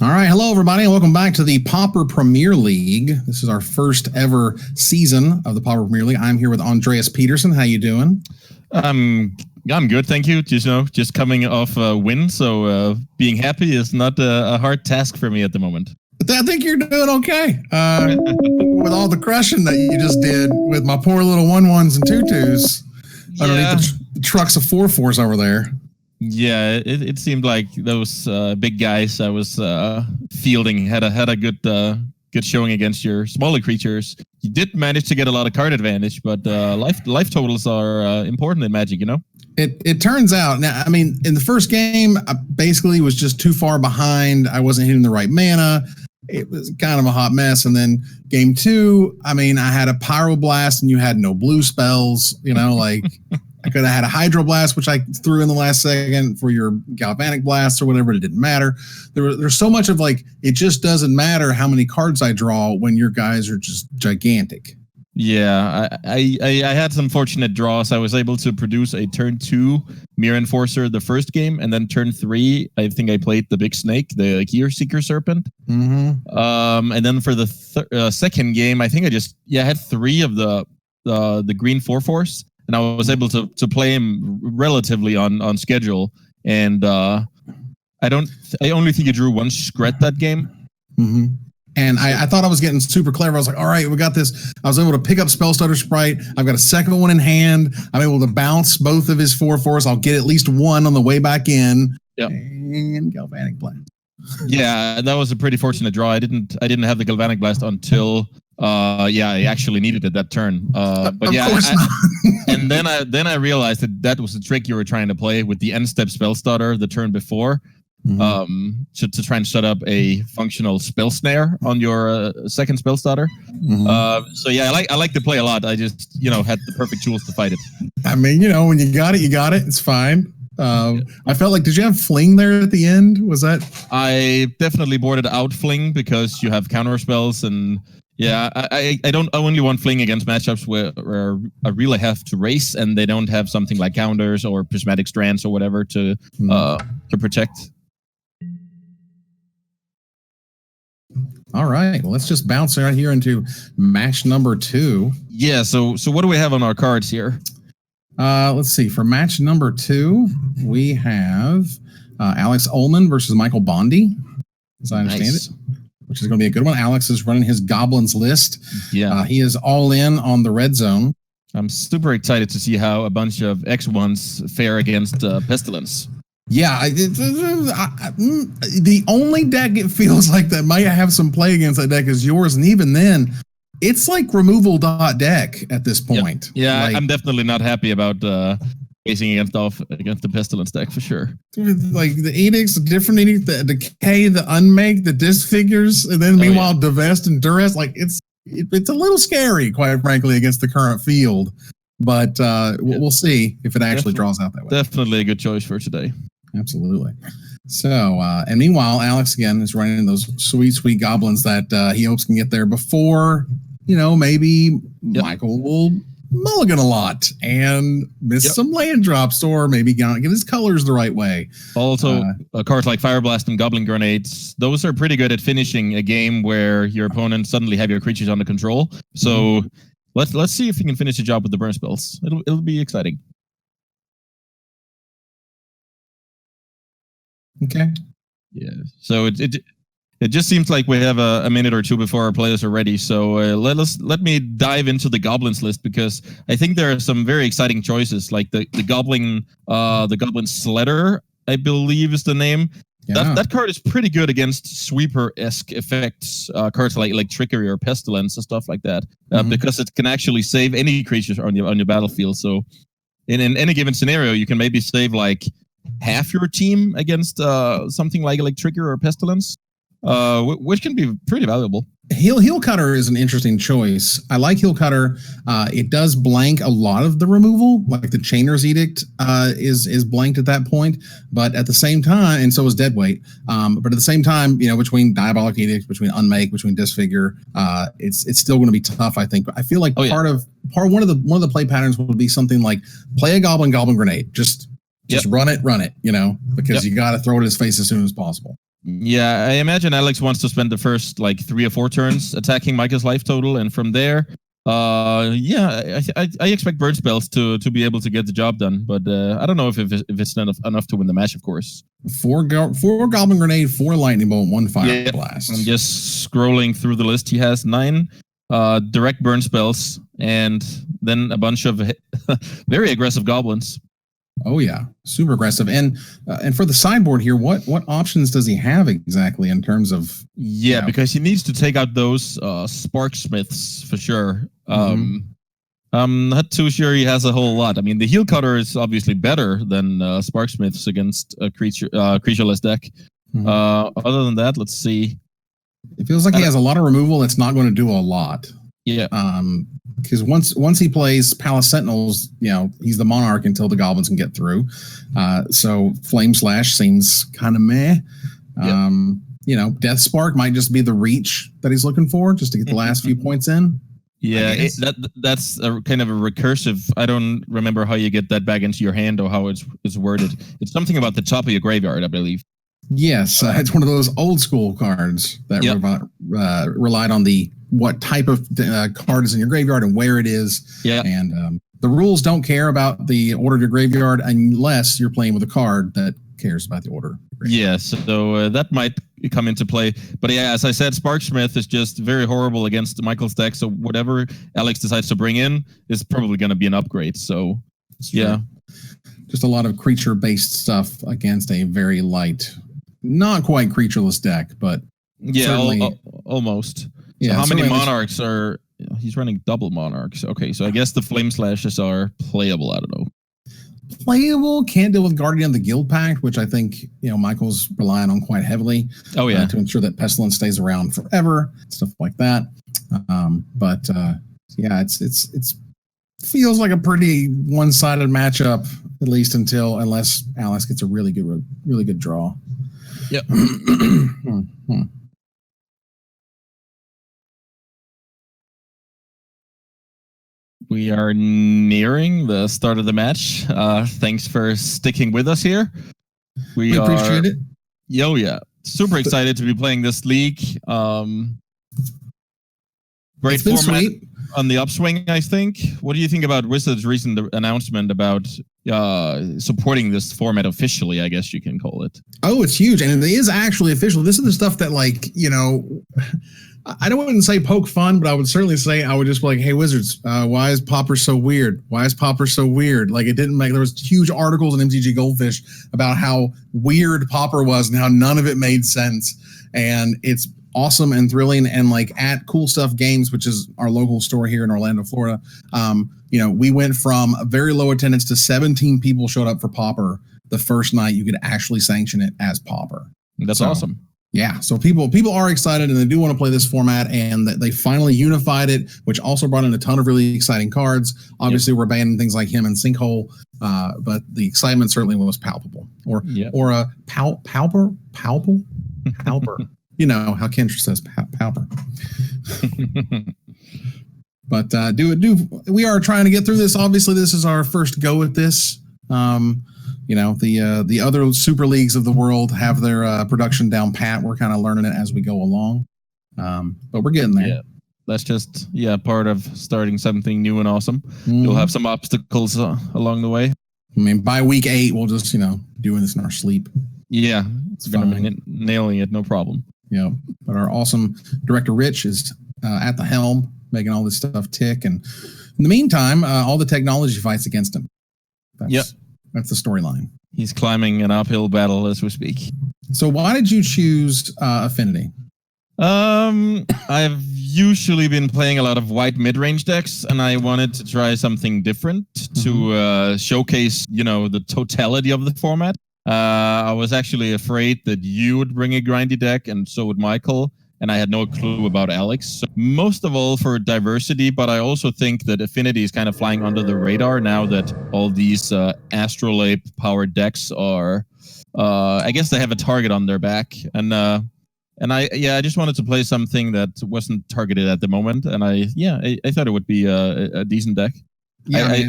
All right, hello everybody, and welcome back to the Pauper Premiere League. This is our first ever season of the Pauper Premiere League. I'm here with Andreas Peterson. How you doing? I'm good, thank you. Just coming off a win, so being happy is not a hard task for me at the moment. I think you're doing okay. With all the crushing that you just did with my poor little 1/1s and 2/2s underneath the trucks of 4/4s over there. Yeah, it seemed like those big guys I was fielding had a good showing against your smaller creatures. You did manage to get a lot of card advantage, but life totals are important in Magic, you know? It turns out, now, I mean, in the first game, I basically was just too far behind. I wasn't hitting the right mana. It was kind of a hot mess. And then game 2, I mean, I had a Pyroblast and you had no blue spells, you know, like... I could have had a Hydroblast, which I threw in the last second for your Galvanic Blast or whatever. It didn't matter. There's so much of like, it just doesn't matter how many cards I draw when your guys are just gigantic. Yeah, I had some fortunate draws. I was able to produce a turn 2 Mirror Enforcer the first game, and then turn 3, I think I played the big snake, the Gear Seeker Serpent. Mm-hmm. And then for the second game, I think I had 3 of the green 4/4s. And I was able to play him relatively on schedule, and I only think I drew 1 Shred that game. Mm-hmm. And I thought I was getting super clever. I was like, all right, we got this. I was able to pick up Spell Stutter Sprite. I've got a second one in hand. I'm able to bounce both of his 4/4s. I'll get at least 1 on the way back in. Yep. And Galvanic Blast. Yeah, that was a pretty fortunate draw. I didn't have the Galvanic Blast until I actually needed it that turn. But yeah, and then I realized that was the trick you were trying to play with the end step spell starter the turn before, to try and set up a functional spell snare on your second spell starter. So yeah, I like the play a lot. I just had the perfect tools to fight it. I mean, when you got it, you got it. It's fine. I felt like, did you have Fling there at the end? Was that? I definitely boarded out Fling because you have counter spells and. Yeah, I only want Fling against matchups where I really have to race and they don't have something like counters or prismatic strands or whatever to protect. All right, well, let's just bounce right here into match number 2. Yeah, so what do we have on our cards here? Let's see. For match number 2, we have Alex Ullman versus Michael Bonde, as I understand it. Which is going to be a good one. Alex is running his Goblins list. Yeah. He is all in on the red zone. I'm super excited to see how a bunch of X1s fare against Pestilence. Yeah. The only deck it feels like that might have some play against that deck is yours. And even then, it's like removal deck at this point. Yep. Yeah, I'm definitely not happy about... facing against the Pestilence deck for sure. Like the Edicts, the different Edicts, the Decay, the Unmake, the Disfigures, and then meanwhile Divest and Duress. Like it's a little scary, quite frankly, against the current field. But we'll see if it actually draws out that way. Definitely a good choice for today. Absolutely. So, and meanwhile, Alex again is running those sweet Goblins that he hopes can get there before, maybe Michael will mulligan a lot and miss some land drops, or maybe get his colors the right way. Also, cards like Fireblast and Goblin Grenades, those are pretty good at finishing a game where your opponent suddenly have your creatures under control. So let's see if he can finish the job with the burn spells. It'll be exciting. Okay. Yeah. So it just seems like we have a minute or two before our players are ready. So let me dive into the Goblins list, because I think there are some very exciting choices, like the Goblin Sledder, I believe is the name. Yeah. That card is pretty good against sweeper-esque effects, cards like Electrickery or Pestilence and stuff like that, because it can actually save any creatures on your battlefield. So in any given scenario, you can maybe save like half your team against something like Electrickery or Pestilence. Which can be pretty valuable. Heelcutter is an interesting choice. I like Heelcutter. It does blank a lot of the removal, like the Chainer's Edict is blanked at that point. But at the same time, and so is Deadweight. But at the same time, between Diabolic Edict, between Unmake, between Disfigure, it's still going to be tough. I think. I feel like one of the play patterns would be something like play a Goblin Grenade. Just run it, because you got to throw it in his face as soon as possible. Yeah, I imagine Alex wants to spend the first like 3 or 4 turns attacking Micah's life total, and from there, I expect burn spells to be able to get the job done. But I don't know if it's enough to win the match, of course. 4 Goblin Grenade, 4 Lightning Bolt, 1 Fireblast. I'm just scrolling through the list. He has 9 direct burn spells, and then a bunch of very aggressive goblins. Oh yeah, super aggressive. And for the sideboard here, what options does he have exactly in terms of? Yeah, because he needs to take out those Sparksmiths for sure. I'm not too sure he has a whole lot. I mean, the Heelcutter is obviously better than Sparksmiths against a creatureless deck. Other than that, let's see. It feels like he has a lot of removal that's not going to do a lot. Yeah. Because once he plays Palace Sentinels, he's the Monarch until the Goblins can get through. So Flame Slash seems kind of meh. Death Spark might just be the reach that he's looking for, just to get the last few points in. Yeah, that's a kind of a recursive. I don't remember how you get that back into your hand or how it's worded. It's something about the top of your graveyard, I believe. Yes, it's one of those old school cards that relied on what type of card is in your graveyard and where it is. Yeah. And the rules don't care about the order of your graveyard unless you're playing with a card that cares about the order. Yeah, so that might come into play. But yeah, as I said, Sparksmith is just very horrible against Michael's deck. So whatever Alex decides to bring in is probably going to be an upgrade. So yeah. Just a lot of creature-based stuff against a very light, not quite creatureless deck, but almost. Yeah, so how many monarchs are? He's running double monarchs. Okay, so I guess the flame slashes are playable. I don't know. Playable, can't deal with Guardian of the Guildpact, which I think Michael's relying on quite heavily. Oh yeah, to ensure that Pestilence stays around forever, stuff like that. It's feels like a pretty one-sided matchup, at least unless Alex gets a really good draw. Yep. We are nearing the start of the match. Thanks for sticking with us here. We appreciate it. Yeah. Super excited to be playing this league. Great format sweet. On the upswing, I think. What do you think about Wizards' recent announcement about supporting this format officially, I guess you can call it? Oh, it's huge. And it is actually official. This is the stuff that, I don't want to say poke fun, but I would certainly say I would just be like, hey, Wizards, why is Pauper so weird? Why is Pauper so weird? Like, it didn't make, there was huge articles in MTG Goldfish about how weird Pauper was and how none of it made sense. And it's awesome and thrilling. And at Cool Stuff Games, which is our local store here in Orlando, Florida, we went from a very low attendance to 17 people showed up for Pauper the first night you could actually sanction it as Pauper. That's awesome. Yeah, so people are excited and they do want to play this format, and they finally unified it, which also brought in a ton of really exciting cards. Obviously, we're banning things like him and Sinkhole, but the excitement certainly was palpable. Or a Pauper. You know how Kendra says Pauper. But we are trying to get through this. Obviously, this is our first go at this. The other super leagues of the world have their production down pat. We're kind of learning it as we go along, but we're getting there. Yeah, that's just part of starting something new and awesome. You'll have some obstacles along the way. I mean, by week 8, we'll just doing this in our sleep. Yeah, it's gonna be nailing it, no problem. Yeah, but our awesome director Rich is at the helm, making all this stuff tick, and in the meantime, all the technology fights against him. That's the storyline. He's climbing an uphill battle as we speak. So why did you choose Affinity? I've usually been playing a lot of white mid-range decks, and I wanted to try something different to showcase, the totality of the format. I was actually afraid that you would bring a grindy deck, and so would Michael. And I had no clue about Alex. So most of all for diversity, but I also think that Affinity is kind of flying under the radar now that all these Astrolabe-powered decks are, I guess they have a target on their back. And I just wanted to play something that wasn't targeted at the moment. And I thought it would be a decent deck. Yeah,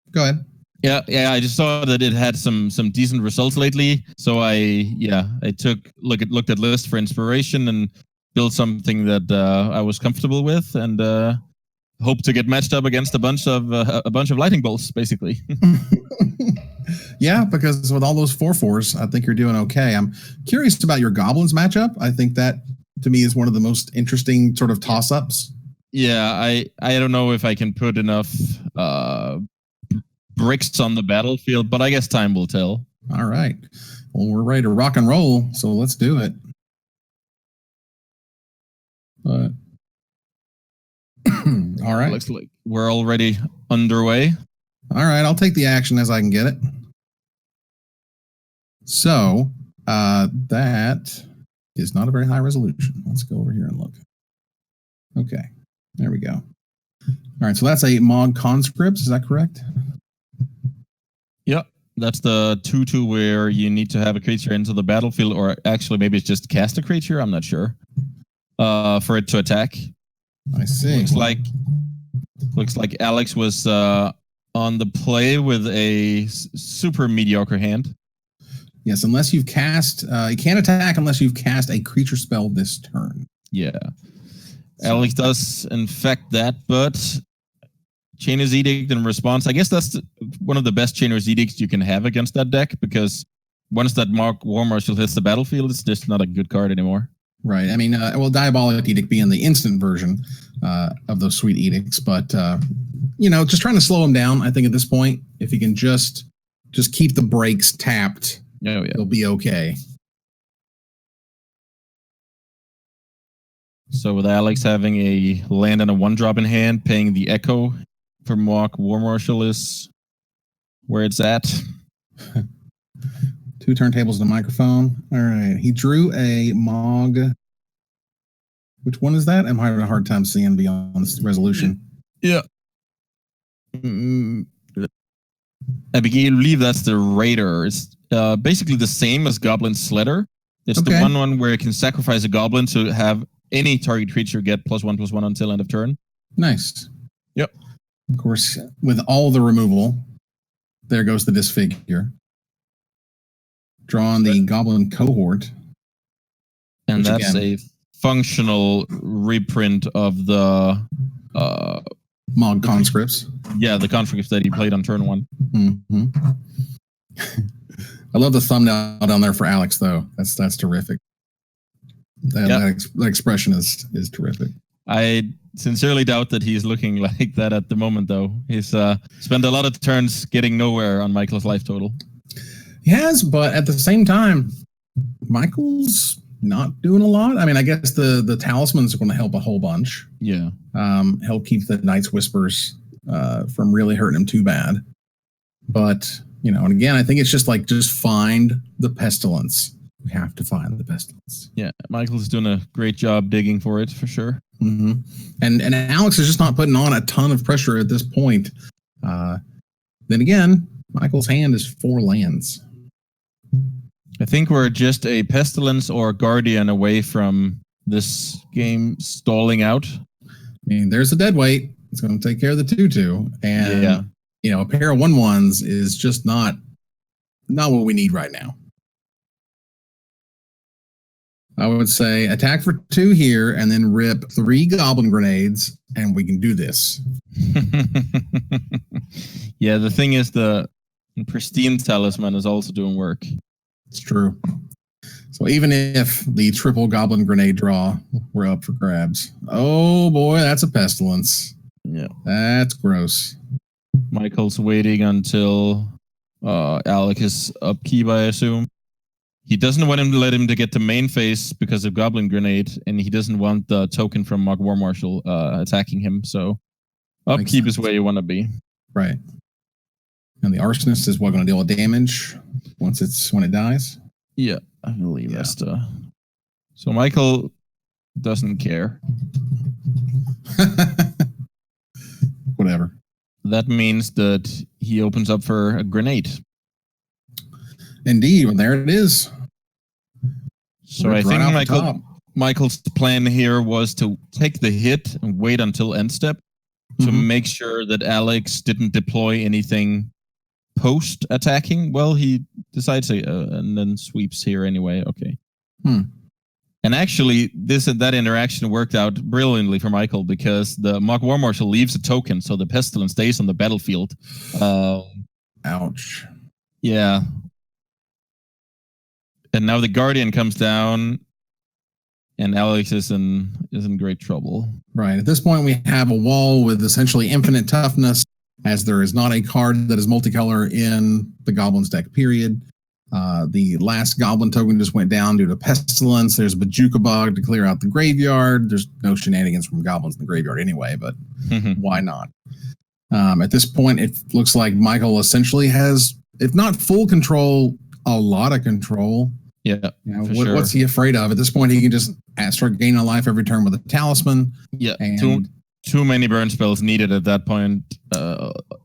go ahead. Yeah. I just saw that it had some decent results lately. So I looked at list for inspiration and built something that I was comfortable with, and hope to get matched up against a bunch of lightning bolts, basically. Yeah, because with all those 4/4s, I think you're doing okay. I'm curious about your Goblins matchup. I think that, to me, is one of the most interesting sort of toss-ups. Yeah, I don't know if I can put enough bricks on the battlefield, but I guess time will tell. All right. Well, we're ready to rock and roll, so let's do it. But all right. Looks like we're already underway. All right, I'll take the action as I can get it. So that is not a very high resolution. Let's go over here and look. Okay, there we go. All right, so that's a Mogg Conscripts, is that correct? Yep, that's the 2/2 where you need to have a creature into the battlefield, or actually maybe it's just cast a creature, I'm not sure, for it to attack. I see. Looks like Alex was on the play with a super mediocre hand. Yes, unless you've cast, you can't attack unless you've cast a creature spell this turn. Yeah. Alex does infect that, but Chainer's Edict in response, I guess that's one of the best Chainer's Edicts you can have against that deck, because once that Mogg War Marshal hits the battlefield, it's just not a good card anymore. Right. I mean, well, Diabolic Edict being the instant version of those sweet edicts, but just trying to slow him down. I think at this point, if he can just keep the brakes tapped, he'll be okay. So with Alex having a land and a 1-drop in hand, paying the Echo for Mogg War Marshal is where it's at. 2 turntables and a microphone. All right. He drew a Mogg. Which one is that? I'm having a hard time seeing beyond this resolution. Yeah. I believe that's the Raider. It's basically the same as Goblin Sledder. It's the one where you can sacrifice a goblin to have any target creature get +1/+1 until end of turn. Nice. Yep. Of course, with all the removal, there goes the Disfigure. Drawing the Goblin Cohort. And that's a functional reprint of the Mogg Conscripts. Yeah, the Conscripts that he played on turn 1. Mm-hmm. I love the thumbnail down there for Alex, though. That's terrific. That expression is terrific. I sincerely doubt that he's looking like that at the moment, though. He's spent a lot of turns getting nowhere on Michael's life total. He has, but at the same time, Michael's not doing a lot. I mean, I guess the talismans are going to help a whole bunch. Yeah. Help keep the Night's Whispers from really hurting him too bad. But, and again, I think it's just find the Pestilence. We have to find the Pestilence. Yeah, Michael's doing a great job digging for it, for sure. Mm-hmm. And Alex is just not putting on a ton of pressure at this point. Then again, Michael's hand is 4 lands. I think we're just a Pestilence or Guardian away from this game stalling out. I mean, there's a dead weight. It's going to take care of the 2/2. And, a pair of 1/1s is just not what we need right now. I would say attack for 2 here and then rip 3 Goblin Grenades, and we can do this. Yeah, the thing is the Pristine Talisman is also doing work. It's true. So even if the triple Goblin Grenade draw were up for grabs, oh boy, that's a Pestilence. Yeah. That's gross. Michael's waiting until Alec is upkeep, I assume. He doesn't want him to let him to get to main phase because of Goblin Grenade, and he doesn't want the token from Mogg War Marshal attacking him. So upkeep is where you want to be. Right. And the Arsonist is going to deal with damage when it dies. Yeah, I believe that's the. So Michael doesn't care. Whatever. That means that he opens up for a grenade. Indeed, well, there it is. So I think Michael's plan here was to take the hit and wait until end step to make sure that Alex didn't deploy anything post attacking. Well, he decides and then sweeps here anyway. Okay. And actually, that interaction worked out brilliantly for Michael because the Mogg War Marshal leaves a token, so the Pestilence stays on the battlefield. Ouch. Yeah. And now the Guardian comes down, and Alex is in great trouble. Right. At this point, we have a wall with essentially infinite toughness, as there is not a card that is multicolor in the Goblins deck, period. The last Goblin token just went down due to Pestilence. There's a Bajuka Bog to clear out the graveyard. There's no shenanigans from Goblins in the graveyard anyway, but why not? At this point, it looks like Michael essentially has, if not full control, a lot of control. Yeah. Sure. What's he afraid of? At this point, he can just start gaining a life every turn with a talisman. Yeah. Too many burn spells needed at that point,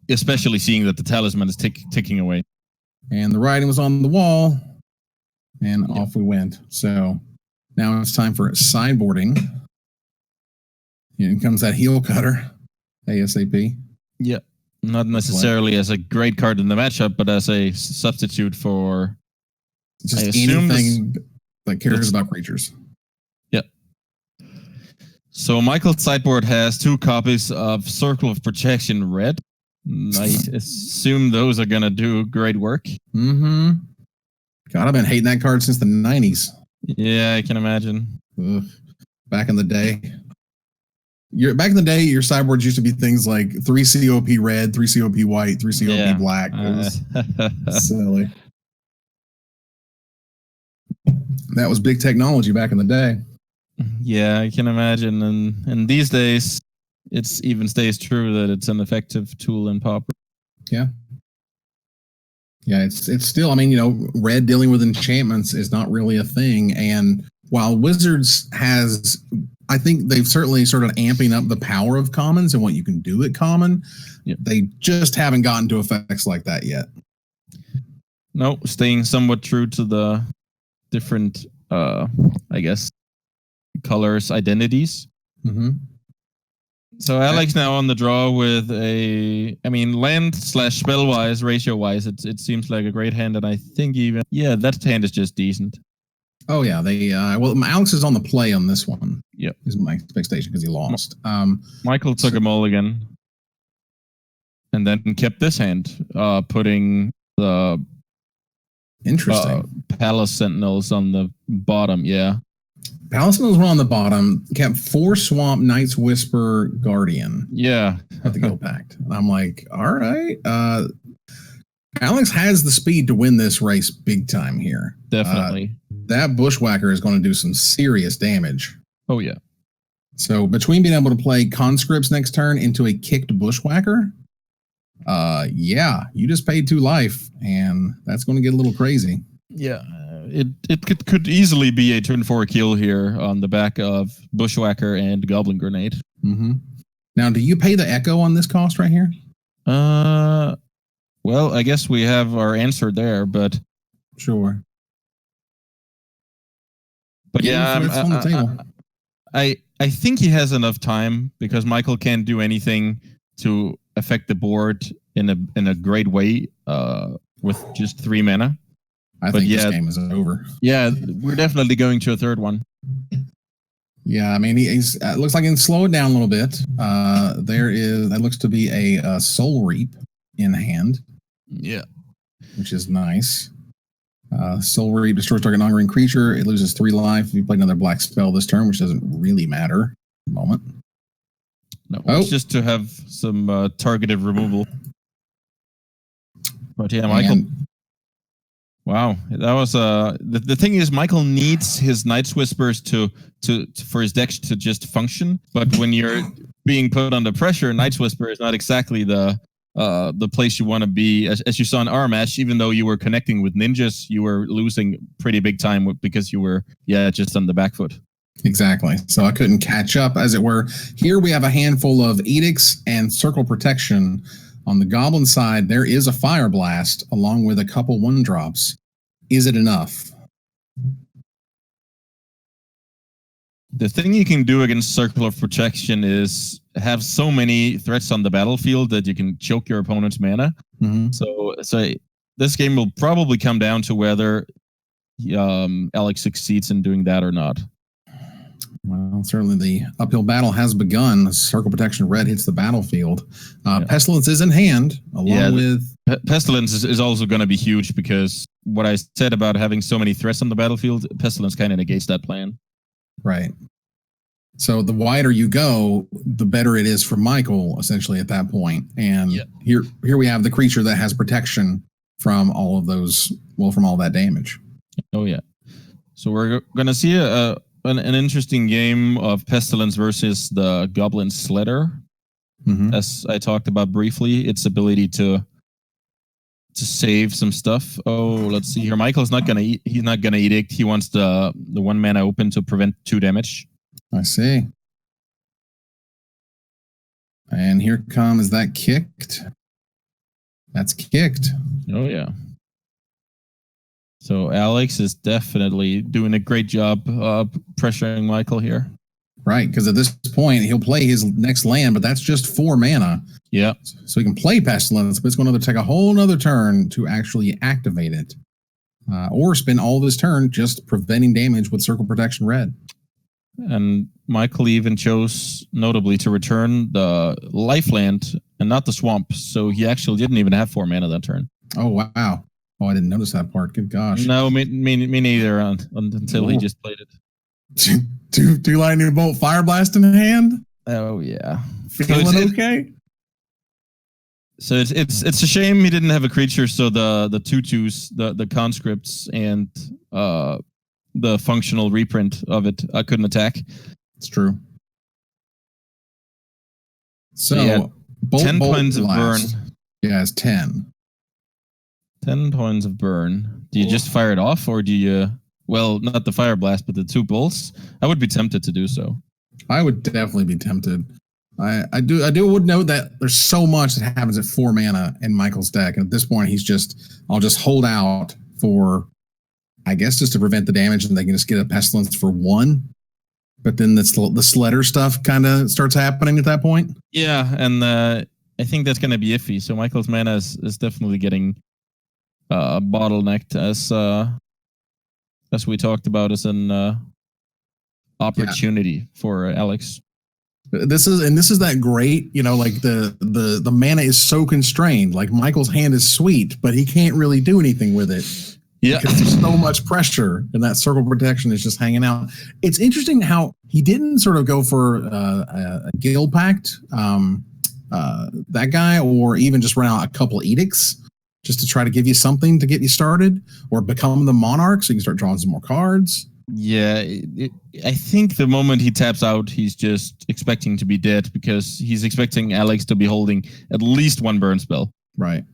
especially seeing that the talisman is ticking away. And the writing was on the wall, and off we went. So now it's time for sideboarding. In comes that Heelcutter, ASAP. Yeah, not necessarily as a great card in the matchup, but as a substitute for just anything that cares about creatures. Yeah. So Michael's sideboard has 2 copies of Circle of Protection Red. I assume those are gonna do great work. God, I've been hating that card since the 90s. Yeah, I can imagine. Ugh. Back in the day. Your sideboards used to be things like 3 COP red, 3 COP white, 3 COP black. It was silly. That was big technology back in the day. Yeah, I can imagine. And these days, it even stays true that it's an effective tool in Pauper. Yeah. Yeah, it's still, I mean, red dealing with enchantments is not really a thing. And while Wizards has, I think they've certainly started amping up the power of commons and what you can do at common. Yep. They just haven't gotten to effects like that yet. No, staying somewhat true to the different, I guess, colors, identities. So Alex now on the draw with land/spell-wise, ratio-wise, it seems like a great hand, and I think that hand is just decent. Oh yeah, Alex is on the play on this one. Yep, is my expectation because he lost. Michael took a mulligan, and then kept this hand, putting the Palace Sentinels on the bottom. Yeah. Palace Sentinels were on the bottom, kept 4 Swamp, Night's Whisper, Guardian. Yeah. At the Guildpact. And I'm like, all right. Alex has the speed to win this race big time here. Definitely. That Bushwhacker is going to do some serious damage. Oh, yeah. So between being able to play Conscripts next turn into a kicked Bushwhacker, you just paid 2 life, and that's going to get a little crazy. Yeah. It could easily be a turn 4 kill here on the back of Bushwhacker and Goblin Grenade. Now, do you pay the Echo on this cost right here? Well, I guess we have our answer there, but sure. But yeah, it's on the table. I think he has enough time because Michael can't do anything to affect the board in a great way with just 3 mana. I think this game is over. Yeah, we're definitely going to a third one. Yeah, I mean, he's looks like he can slow it down a little bit. That looks to be a Soul Reap in hand. Yeah. Which is nice. Soul Reap destroys target non-green creature. It loses 3 life if you play another black spell this turn, which doesn't really matter at the moment. No, it's just to have some targeted removal. But yeah, Michael. Wow, that was the thing is Michael needs his Night's Whispers to for his deck to just function. But when you're being put under pressure, Night's Whisper is not exactly the place you want to be. As you saw in our match, even though you were connecting with ninjas, you were losing pretty big time because you were just on the back foot. Exactly. So I couldn't catch up, as it were. Here we have a handful of Edicts and Circle Protection. On the Goblin side, there is a Fireblast along with a couple 1-drops. Is it enough? The thing you can do against Circle of Protection is have so many threats on the battlefield that you can choke your opponent's mana. Mm-hmm. So this game will probably come down to whether Alex succeeds in doing that or not. Well, certainly the uphill battle has begun. Circle Protection Red hits the battlefield. Pestilence is in hand, along with... Pestilence is also going to be huge, because what I said about having so many threats on the battlefield, Pestilence kind of negates that plan. Right. So the wider you go, the better it is for Michael, essentially, at that point. And here we have the creature that has protection from all of those, from all that damage. Oh, yeah. So we're going to see an interesting game of Pestilence versus the Goblin Sledder. Mm-hmm. As I talked about briefly, its ability to save some stuff. Oh, let's see here. Michael's not gonna eat. He's not gonna edict. He wants the 1 mana open to prevent 2 damage. I see. And here comes that kicked. That's kicked. Oh yeah. So Alex is definitely doing a great job pressuring Michael here. Right, because at this point, he'll play his next land, but that's just 4 mana. Yeah. So he can play Pestilence, but it's going to take a whole nother turn to actually activate it. Or spend all of his turn just preventing damage with Circle Protection Red. And Michael even chose, notably, to return the Lifeland and not the Swamp. So he actually didn't even have 4 mana that turn. Oh, wow. Oh, I didn't notice that part. Good gosh. No, me neither until he just played it. Two lightning bolt Fireblast in hand. Oh yeah, feeling okay. So it's a shame he didn't have a creature. So the 2/2s, the conscripts, and the functional reprint of it, I couldn't attack. It's true. So yeah, 10 points of burn. Yeah, it's 10. 10 points of burn. Do you just fire it off, or do you? Well, not the Fireblast, but the 2 bolts. I would be tempted to do so. I would definitely be tempted. I would note that there's so much that happens at 4 mana in Michael's deck. And at this point, I'll just hold out for, I guess, just to prevent the damage, and they can just get a Pestilence for 1. But then the Sledder stuff kind of starts happening at that point. Yeah, and I think that's going to be iffy. So Michael's mana is definitely getting bottlenecked, as we talked about, as an opportunity for Alex. This is that great, like the mana is so constrained. Like Michael's hand is sweet, but he can't really do anything with it. Yeah, because there's so much pressure, and that Circle Protection is just hanging out. It's interesting how he didn't sort of go for a Guildpact, that guy, or even just run out a couple edicts just to try to give you something to get you started, or become the Monarch so you can start drawing some more cards. Yeah, I think the moment he taps out, he's just expecting to be dead, because he's expecting Alex to be holding at least 1 burn spell. Right.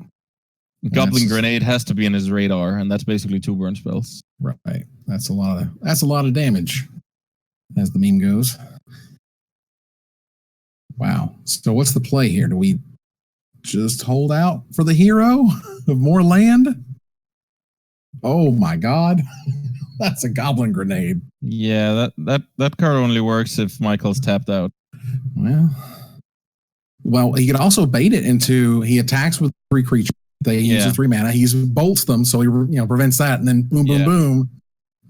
Goblin Grenade has to be in his radar, and that's basically 2 burn spells. Right. That's a lot of damage, as the meme goes. Wow. So what's the play here? Do we just hold out for the hero of more land? Oh my God. That's a Goblin Grenade. Yeah, that card only works if Michael's tapped out. Well, he could also bait it into, he attacks with 3 creatures. They use 3 mana. He bolts them, so he prevents that, and then boom, boom, boom.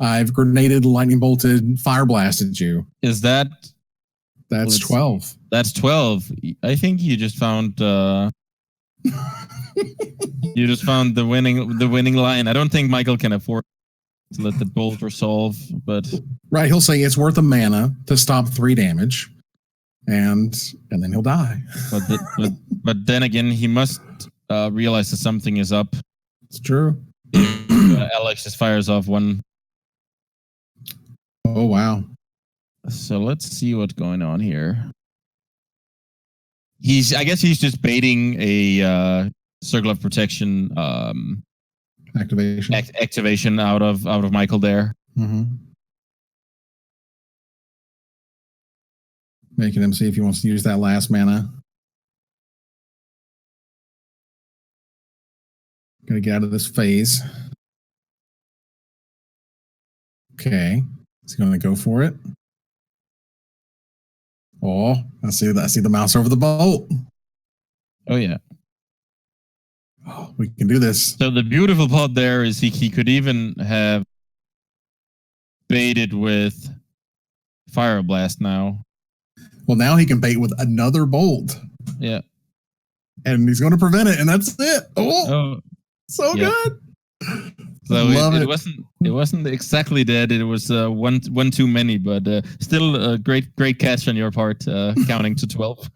I've grenaded, lightning bolted, fireblasted you. Is that? That's 12. That's 12. I think you just found. You just found the winning line. I don't think Michael can afford to let the bolt resolve, but right, he'll say it's worth a mana to stop 3 damage, and then he'll die. But then again, he must realize that something is up. It's true. Alex just fires off 1. Oh wow! So let's see what's going on here. I guess he's just baiting a Circle of Protection activation out of Michael there. Mm-hmm. Making him see if he wants to use that last mana. Gotta get out of this phase. Okay. He's gonna go for it. Oh, I see that. I see the mouse over the bolt. Oh yeah. Oh, we can do this. So the beautiful part there is he could even have baited with Fireblast now. Well, now he can bait with another bolt. Yeah. And he's going to prevent it, and that's it. Oh. So good. So it wasn't exactly dead. It was one too many, but still a great catch on your part, counting to 12.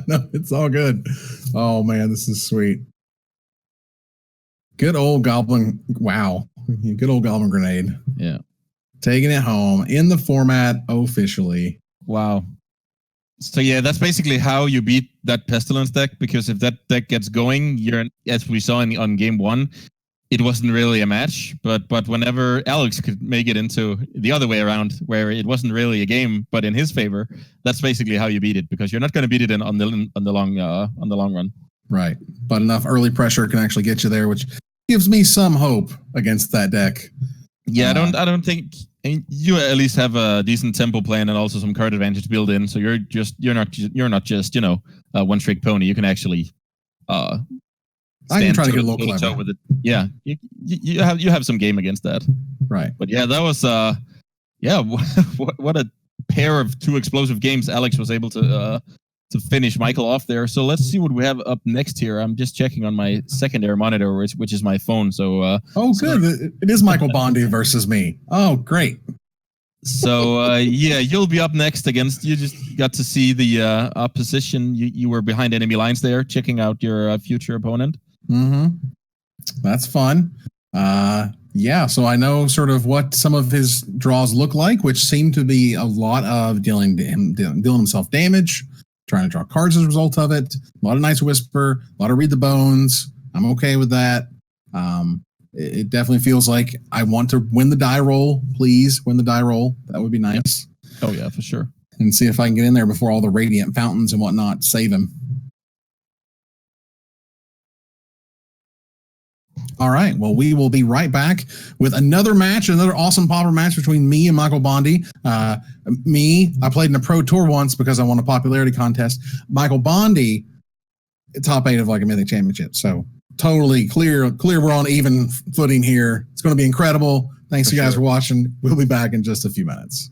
No, it's all good. Oh man, this is sweet. Good old Goblin. Wow. Good old Goblin Grenade. Yeah. Taking it home in the format officially. Wow. So yeah, that's basically how you beat that Pestilence deck, because if that deck gets going, as we saw on game 1, it wasn't really a match, but whenever Alex could make it into the other way around, where it wasn't really a game, but in his favor, that's basically how you beat it, because you're not going to beat it on the long run. Right, but enough early pressure can actually get you there, which gives me some hope against that deck. Yeah, I don't think you at least have a decent tempo plan and also some card advantage built in, so you're not just a one trick pony. You can actually I can try to get a little clever with it. Yeah, you have some game against that. Right. But yeah, that was what a pair of 2 explosive games Alex was able to finish Michael off there. So let's see what we have up next here. I'm just checking on my secondary monitor, which is my phone. So good. It is Michael Bonde versus me. Oh, great. So you'll be up next against. You just got to see the opposition. You were behind enemy lines there, checking out your future opponent. Mm-hmm. That's fun. So I know sort of what some of his draws look like, which seem to be a lot of dealing himself damage, trying to draw cards as a result of it. A lot of Night's Whisper, a lot of Read the Bones. I'm okay with that. It definitely feels like I want to win the die roll. Please win the die roll. That would be nice. Oh yeah, for sure. And see if I can get in there before all the Radiant Fountains and whatnot save him. All right. Well, we will be right back with another awesome Pauper match between me and Michael Bonde. I played in a pro tour once because I won a popularity contest. Michael Bonde, top 8 of like a Mythic Championship. So totally clear. We're on even footing here. It's going to be incredible. Thanks you guys for watching. We'll be back in just a few minutes.